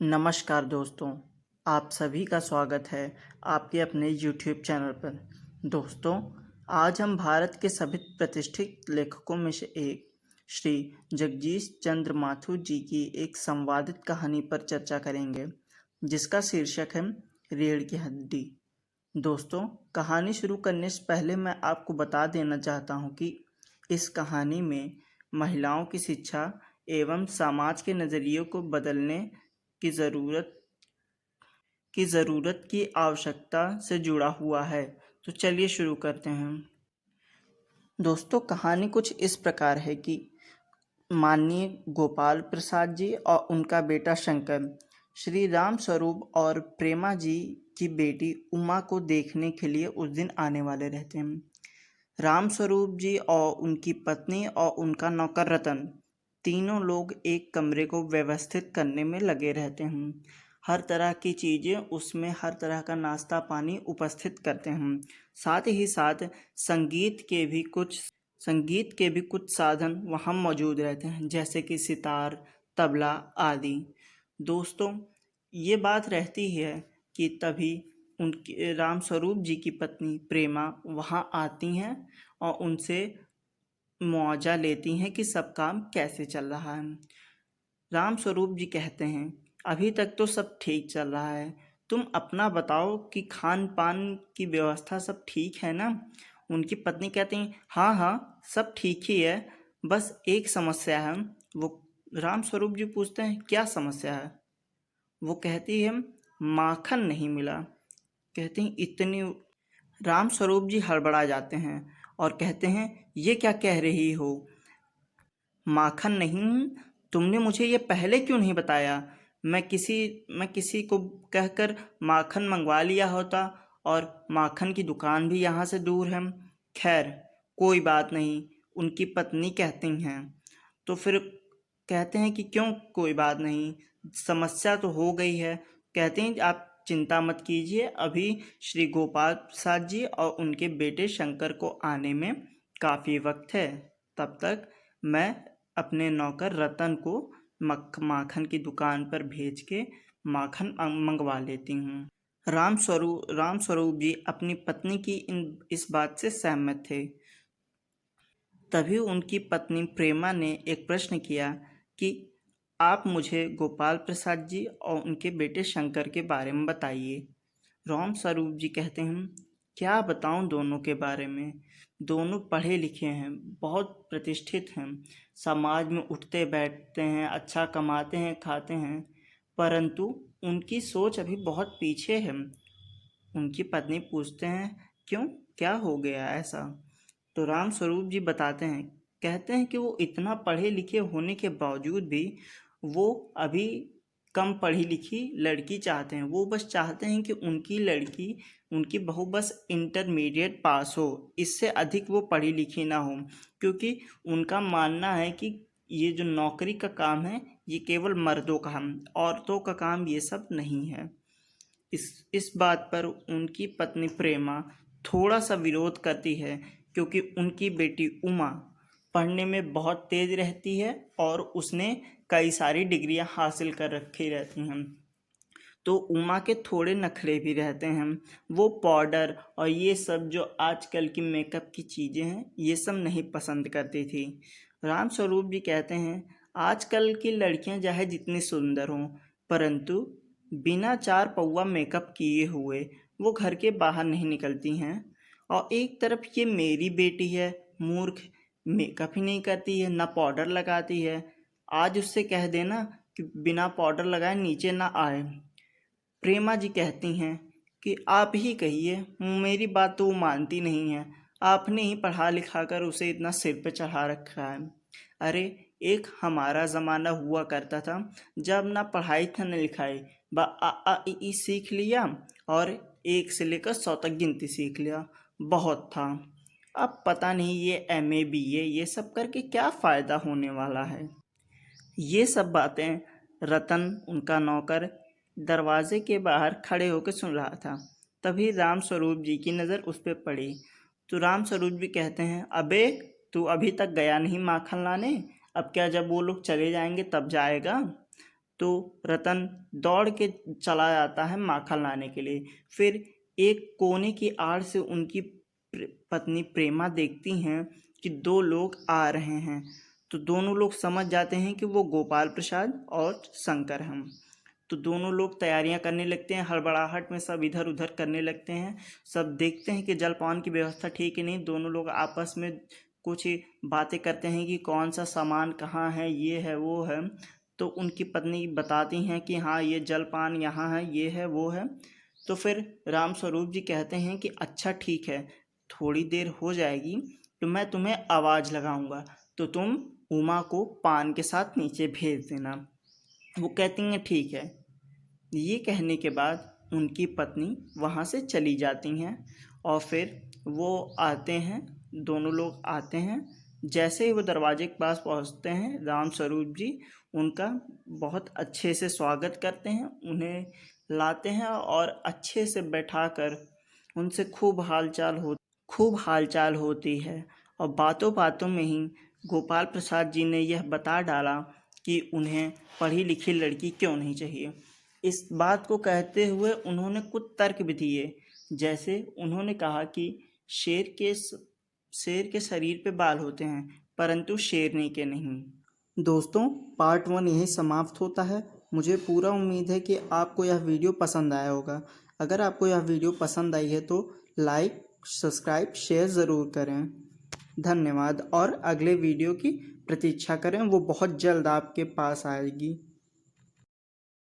नमस्कार दोस्तों, आप सभी का स्वागत है आपके अपने YouTube चैनल पर। दोस्तों, आज हम भारत के सभी प्रतिष्ठित लेखकों में से एक श्री जगदीश चंद्र माथुर जी की एक संवादित कहानी पर चर्चा करेंगे, जिसका शीर्षक है रीढ़ की हड्डी। दोस्तों, कहानी शुरू करने से पहले मैं आपको बता देना चाहता हूँ कि इस कहानी में महिलाओं की शिक्षा एवं समाज के नज़रियों को बदलने की ज़रूरत की आवश्यकता से जुड़ा हुआ है। तो चलिए शुरू करते हैं। दोस्तों, कहानी कुछ इस प्रकार है कि माननीय गोपाल प्रसाद जी और उनका बेटा शंकर श्री राम स्वरूप और प्रेमा जी की बेटी उमा को देखने के लिए उस दिन आने वाले रहते हैं। राम स्वरूप जी और उनकी पत्नी और उनका नौकर रतन तीनों लोग एक कमरे को व्यवस्थित करने में लगे रहते हैं। हर तरह की चीज़ें उसमें, हर तरह का नाश्ता पानी उपस्थित करते हैं। साथ ही साथ संगीत के भी कुछ साधन वहाँ मौजूद रहते हैं, जैसे कि सितार, तबला आदि। दोस्तों, ये बात रहती है कि तभी उनके राम स्वरूप जी की पत्नी प्रेमा वहाँ आती हैं और उनसे मुआवजा लेती हैं कि सब काम कैसे चल रहा है। राम स्वरूप जी कहते हैं, अभी तक तो सब ठीक चल रहा है, तुम अपना बताओ कि खान पान की व्यवस्था सब ठीक है ना। उनकी पत्नी कहती हैं, हाँ हाँ सब ठीक ही है, बस एक समस्या है। वो राम स्वरूप जी पूछते हैं, क्या समस्या है। वो कहती है, माखन नहीं मिला। कहती हैं, इतनी। राम स्वरूप जी हड़बड़ा जाते हैं और कहते हैं, ये क्या कह रही हो, माखन नहीं। तुमने मुझे ये पहले क्यों नहीं बताया। मैं किसी को कहकर माखन मंगवा लिया होता, और माखन की दुकान भी यहाँ से दूर है। खैर कोई बात नहीं, उनकी पत्नी कहती हैं। तो फिर कहते हैं कि क्यों कोई बात नहीं, समस्या तो हो गई है। कहते हैं आप चिंता मत कीजिए, अभी श्री गोपाल प्रसाद जी और उनके बेटे शंकर को आने में काफ़ी वक्त है। तब तक मैं अपने नौकर रतन को माखन की दुकान पर भेज के माखन मंगवा लेती हूँ। राम स्वरूप जी अपनी पत्नी की इस बात से सहमत थे। तभी उनकी पत्नी प्रेमा ने एक प्रश्न किया कि आप मुझे गोपाल प्रसाद जी और उनके बेटे शंकर के बारे में बताइए। राम स्वरूप जी कहते हैं, क्या बताऊं दोनों के बारे में। दोनों पढ़े लिखे हैं, बहुत प्रतिष्ठित हैं, समाज में उठते बैठते हैं, अच्छा कमाते हैं खाते हैं, परंतु उनकी सोच अभी बहुत पीछे है। उनकी पत्नी पूछते हैं, क्यों, क्या हो गया ऐसा। तो राम स्वरूप जी बताते हैं, कहते हैं कि वो इतना पढ़े लिखे होने के बावजूद भी वो अभी कम पढ़ी लिखी लड़की चाहते हैं। वो बस चाहते हैं कि उनकी बहू बस इंटरमीडिएट पास हो, इससे अधिक वो पढ़ी लिखी ना हो, क्योंकि उनका मानना है कि ये जो नौकरी का काम है ये केवल मर्दों का है, औरतों का काम ये सब नहीं है। इस बात पर उनकी पत्नी प्रेमा थोड़ा सा विरोध करती है, क्योंकि उनकी बेटी उमा पढ़ने में बहुत तेज रहती है और उसने कई सारी डिग्रियां हासिल कर रखी रहती हैं। तो उमा के थोड़े नखरे भी रहते हैं। वो पाउडर और ये सब जो आजकल की मेकअप की चीज़ें हैं ये सब नहीं पसंद करती थी। राम स्वरूप जी कहते हैं, आजकल की लड़कियां चाहे जितनी सुंदर हों, परंतु बिना चार पौवा मेकअप किए हुए वो घर के बाहर नहीं निकलती हैं। और एक तरफ ये मेरी बेटी है, मूर्ख, मेकअप ही नहीं करती है, ना पाउडर लगाती है। आज उससे कह देना कि बिना पाउडर लगाए नीचे ना आए। प्रेमा जी कहती हैं कि आप ही कहिए, मेरी बात तो वो मानती नहीं है, आपने ही पढ़ा लिखा कर उसे इतना सिर पे चढ़ा रखा है। अरे, एक हमारा ज़माना हुआ करता था जब ना पढ़ाई था न लिखाई, आ आ इ ई सीख लिया और 1 से लेकर 100 तक गिनती सीख लिया, बहुत था। अब पता नहीं ये MA BA ये सब करके क्या फ़ायदा होने वाला है। ये सब बातें रतन, उनका नौकर, दरवाजे के बाहर खड़े होकर सुन रहा था। तभी राम स्वरूप जी की नज़र उस पर पड़ी। तो राम स्वरूप जी कहते हैं, अबे तू अभी तक गया नहीं माखन लाने, अब क्या जब वो लोग चले जाएंगे तब जाएगा। तो रतन दौड़ के चला जाता है माखन लाने के लिए। फिर एक कोने की आड़ से उनकी पत्नी प्रेमा देखती हैं कि दो लोग आ रहे हैं, तो दोनों लोग समझ जाते हैं कि वो गोपाल प्रसाद और शंकर हैं। तो दोनों लोग तैयारियां करने लगते हैं, हड़बड़ाहट में सब इधर उधर करने लगते हैं। सब देखते हैं कि जलपान की व्यवस्था ठीक है नहीं। दोनों लोग आपस में कुछ बातें करते हैं कि कौन सा सामान कहाँ है, ये है वो है। तो उनकी पत्नी बताती हैं कि हाँ ये जलपान यहाँ है, ये है वो है। तो फिर राम स्वरूप जी कहते हैं कि अच्छा ठीक है, थोड़ी देर हो जाएगी तो मैं तुम्हें आवाज़ लगाऊंगा, तो तुम उमा को पान के साथ नीचे भेज देना। वो कहती हैं ठीक है। ये कहने के बाद उनकी पत्नी वहाँ से चली जाती हैं और फिर वो आते हैं, दोनों लोग आते हैं। जैसे ही वो दरवाजे के पास पहुँचते हैं, राम स्वरूप जी उनका बहुत अच्छे से स्वागत करते हैं, उन्हें लाते हैं और अच्छे से बैठाकर उनसे खूब हालचाल होती है। और बातों बातों में ही गोपाल प्रसाद जी ने यह बता डाला कि उन्हें पढ़ी लिखी लड़की क्यों नहीं चाहिए। इस बात को कहते हुए उन्होंने कुछ तर्क भी दिए, जैसे उन्होंने कहा कि शेर के शरीर पे बाल होते हैं परंतु शेरनी के नहीं। दोस्तों, पार्ट 1 यहीं समाप्त होता है। मुझे पूरा उम्मीद है कि आपको यह वीडियो पसंद आया होगा। अगर आपको यह वीडियो पसंद आई है तो लाइक, सब्सक्राइब, शेयर ज़रूर करें। धन्यवाद। और अगले वीडियो की प्रतीक्षा करें, वो बहुत जल्द आपके पास आएगी।